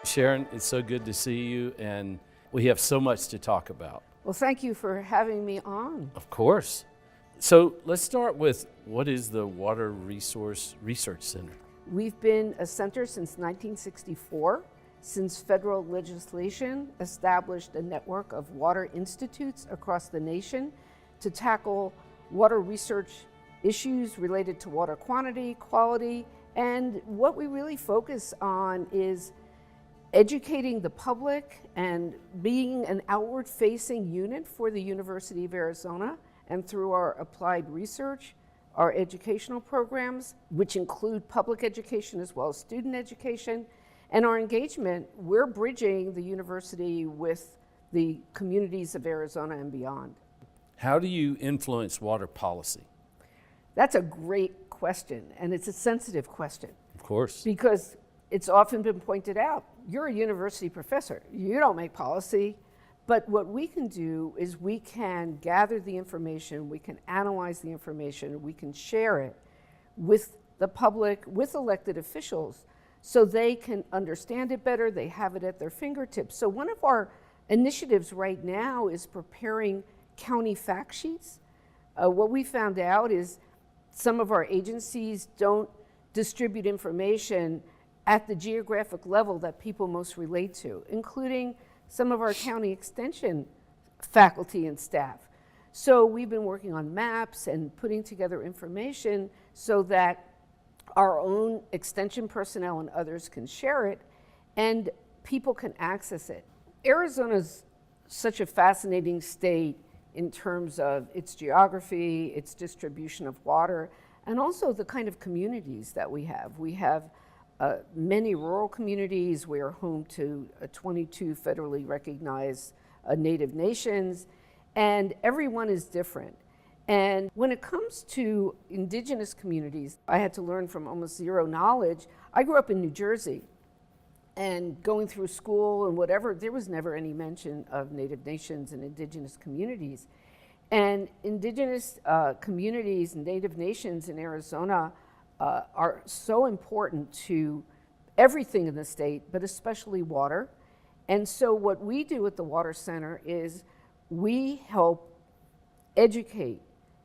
Sharon, it's so good to see you, and we have so much to talk about. Well, thank you for having me on. Of course. So let's start with, what is the Water Resource Research Center? We've been a center since 1964, since federal legislation established a network of water institutes across the nation to tackle water research issues related to water quantity, quality, and what we really focus on is educating the public and being an outward-facing unit for the University of Arizona, and through our applied research, our educational programs, which include public education as well as student education, and our engagement, we're bridging the university with the communities of Arizona and beyond. How do you influence water policy? That's a great question, and it's a sensitive question. Of course. Because it's often been pointed out, you're a university professor, you don't make policy, but what we can do is we can gather the information, we can analyze the information, we can share it with the public, with elected officials, so they can understand it better, they have it at their fingertips. So one of our initiatives right now is preparing county fact sheets. What we found out is some of our agencies don't distribute information at the geographic level that people most relate to, including some of our county extension faculty and staff. So we've been working on maps and putting together information so that our own extension personnel and others can share it and people can access it. Arizona's such a fascinating state in terms of its geography, its distribution of water, and also the kind of communities that we have. We have many rural communities. We are home to 22 federally recognized native nations, and everyone is different. And when it comes to indigenous communities, I had to learn from almost zero knowledge. I grew up in New Jersey, and going through school and whatever, there was never any mention of native nations and indigenous communities. And indigenous communities and native nations in Arizona are so important to everything in the state, but especially water. And so what we do at the Water Center is we help educate.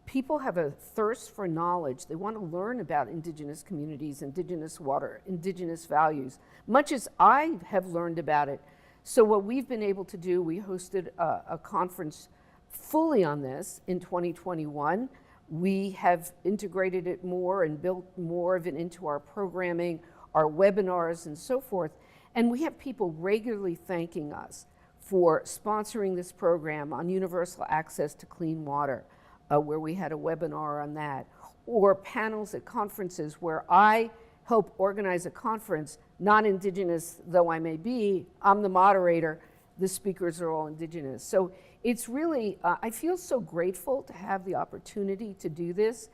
People have a thirst for knowledge. They want to learn about indigenous communities, indigenous water, indigenous values, much as I have learned about it. So what we've been able to do, we hosted a conference fully on this in 2021. We have integrated it more and built more of it into our programming, our webinars and so forth. And we have people regularly thanking us for sponsoring this program on universal access to clean water, where we had a webinar on that, or panels at conferences where I help organize a conference, not indigenous though I may be, I'm the moderator, the speakers are all indigenous. So it's really, I feel so grateful to have the opportunity to do this.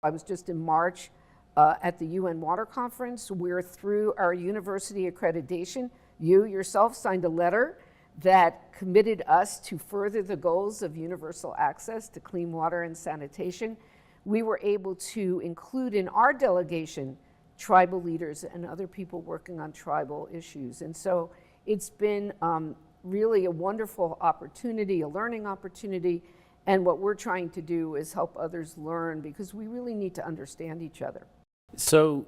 I was just in March at the UN Water Conference. We're through our university accreditation. You yourself signed a letter that committed us to further the goals of universal access to clean water and sanitation. We were able to include in our delegation tribal leaders and other people working on tribal issues. And so it's been really a wonderful opportunity, a learning opportunity, and what we're trying to do is help others learn, because we really need to understand each other. So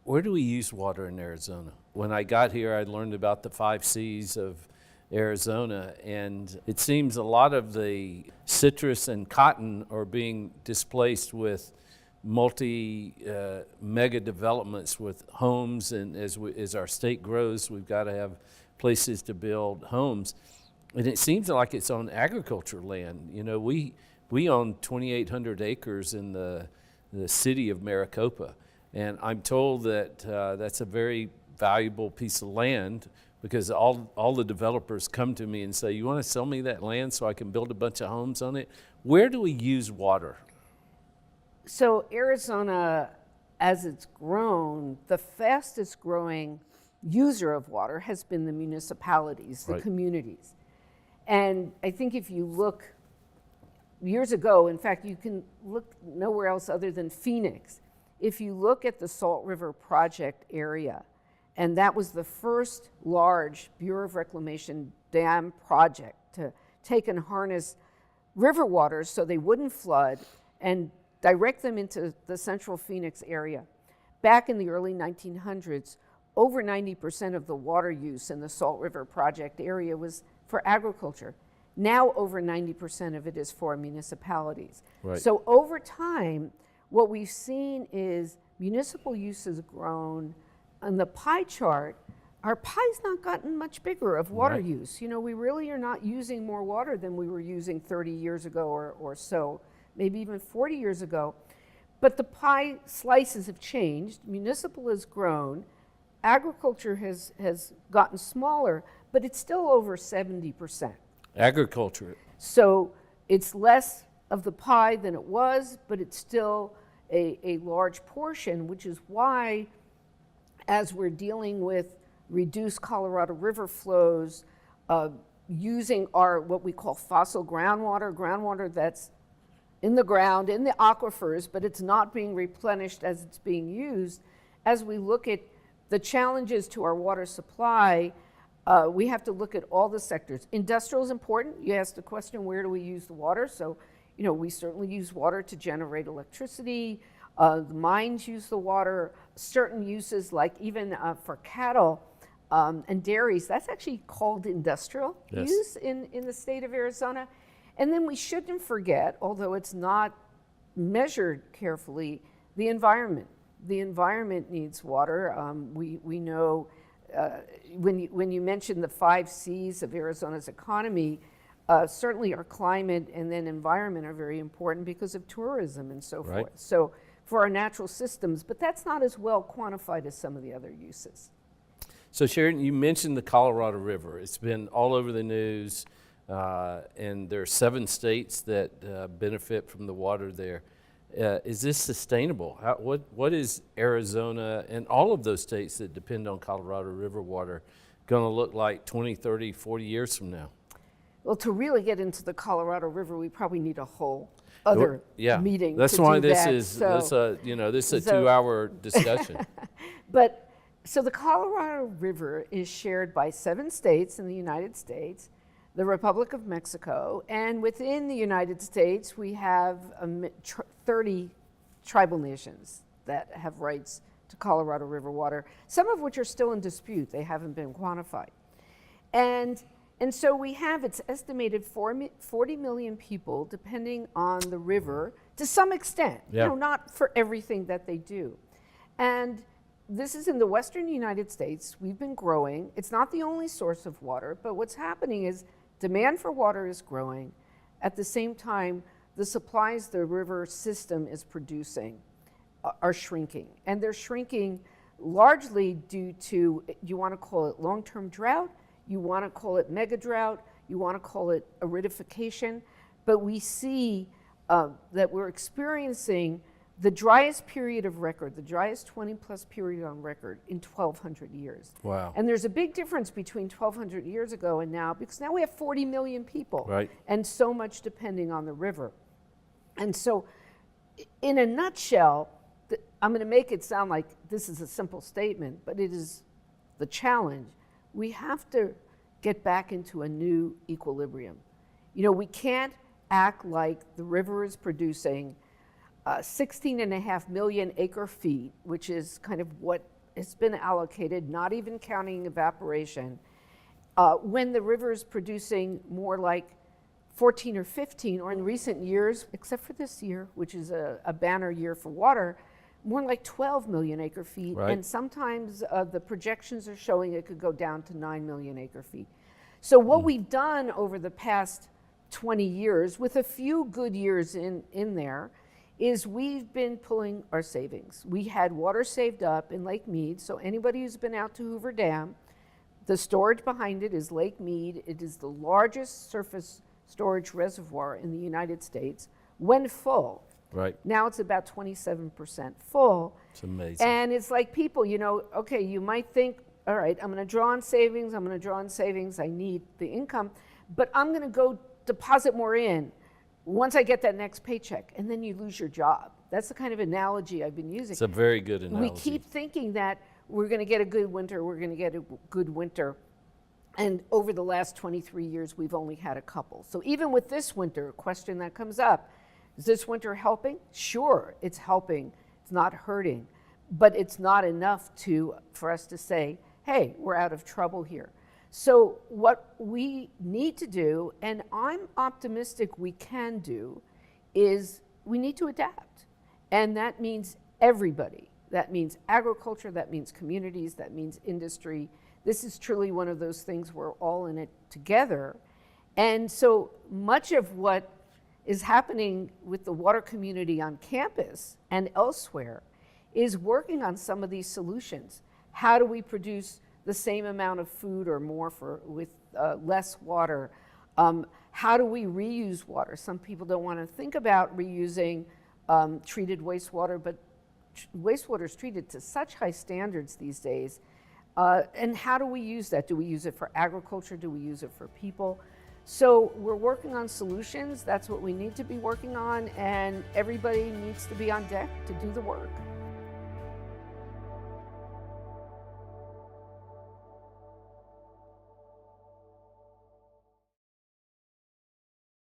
where do we use water in Arizona? When I got here, I learned about the 5 C's of Arizona, and it seems a lot of the citrus and cotton are being displaced with mega developments with homes, and as our state grows, we've got to have places to build homes. And it seems like it's on agriculture land. You know, we own 2,800 acres in the city of Maricopa, and I'm told that that's a very valuable piece of land, because all the developers come to me and say, you want to sell me that land so I can build a bunch of homes on it? Where do we use water? So Arizona, as it's grown, the fastest growing user of water has been the municipalities, the communities. And I think if you look years ago, in fact, you can look nowhere else other than Phoenix. If you look at the Salt River Project area And that was the first large Bureau of Reclamation dam project to take and harness river waters so they wouldn't flood and direct them into the central Phoenix area. Back in the early 1900s, over 90% of the water use in the Salt River Project area was for agriculture. Now over 90% of it is for municipalities. Right. So over time, what we've seen is municipal use has grown. On the pie chart, our pie's not gotten much bigger of water Right. use. You know, we really are not using more water than we were using 30 years ago or so, maybe even 40 years ago. But the pie slices have changed. Municipal has grown. Agriculture has gotten smaller, but it's still over 70%. Agriculture. So it's less of the pie than it was, but it's still a large portion, which is why, as we're dealing with reduced Colorado River flows, using our what we call fossil groundwater that's in the ground, in the aquifers, but it's not being replenished as it's being used. As we look at the challenges to our water supply, we have to look at all the sectors. Industrial is important. You asked the question, where do we use the water? So, you know, we certainly use water to generate electricity. The mines use the water. Certain uses, like even for cattle and dairies, that's actually called industrial Yes. use in the state of Arizona. And then we shouldn't forget, although it's not measured carefully, the environment. The environment needs water. We know when you mention the 5 C's of Arizona's economy, certainly our climate and then environment are very important because of tourism and so Right. forth. So for our natural systems, but that's not as well quantified as some of the other uses. So Sharon, you mentioned the Colorado River. It's been all over the news, and there are 7 states that benefit from the water there. Is this sustainable? What is Arizona and all of those states that depend on Colorado River water going to look like 20, 30, 40 years from now? Well, to really get into the Colorado River, we probably need a whole other meeting. That's to why do this that. is So- this is a so- 2-hour discussion. But so the Colorado River is shared by 7 states in the United States, the Republic of Mexico, and within the United States, we have 30 tribal nations that have rights to Colorado River water, some of which are still in dispute. They haven't been quantified. And so we have, it's estimated 40 million people depending on the river to some extent, Yeah. you know, not for everything that they do. And this is in the western United States. We've been growing. It's not the only source of water, but what's happening is demand for water is growing. At the same time, the supplies the river system is producing are shrinking. And they're shrinking largely due to, you want to call it long-term drought, you want to call it mega drought, you want to call it aridification, but we see that we're experiencing the driest period of record, the driest 20-plus period on record in 1,200 years. Wow. And there's a big difference between 1,200 years ago and now, because now we have 40 million people, Right. and so much depending on the river. And so, in a nutshell, I'm going to make it sound like this is a simple statement, but it is the challenge. We have to get back into a new equilibrium. You know, we can't act like the river is producing 16.5 million acre feet, which is kind of what has been allocated, not even counting evaporation, when the river is producing more like 14 or 15, or in recent years, except for this year, which is a banner year for water, more like 12 million acre feet. Right. And sometimes the projections are showing it could go down to 9 million acre feet. So what we've done over the past 20 years, with a few good years in there, is we've been pulling our savings. We had water saved up in Lake Mead, so anybody who's been out to Hoover Dam, the storage behind it is Lake Mead. It is the largest surface storage reservoir in the United States when full. Right. Now it's about 27% full. It's amazing. And it's like people, you know, okay, you might think, all right, I'm going to draw on savings, I need the income, but I'm going to go deposit more in once I get that next paycheck, and then you lose your job. That's the kind of analogy I've been using. It's a very good analogy. We keep thinking that we're going to get a good winter, we're going to get a good winter. And over the last 23 years, we've only had a couple. So even with this winter, a question that comes up, is this winter helping? Sure, it's helping. It's not hurting. But it's not enough for us to say, hey, we're out of trouble here. So what we need to do, and I'm optimistic we can do, is we need to adapt. And that means everybody. That means agriculture, that means communities, that means industry. This is truly one of those things we're all in it together. And so much of what is happening with the water community on campus and elsewhere is working on some of these solutions. How do we produce the same amount of food or more with less water? How do we reuse water? Some people don't want to think about reusing treated wastewater, but wastewater is treated to such high standards these days. And how do we use that? Do we use it for agriculture? Do we use it for people? So we're working on solutions. That's what we need to be working on, and everybody needs to be on deck to do the work.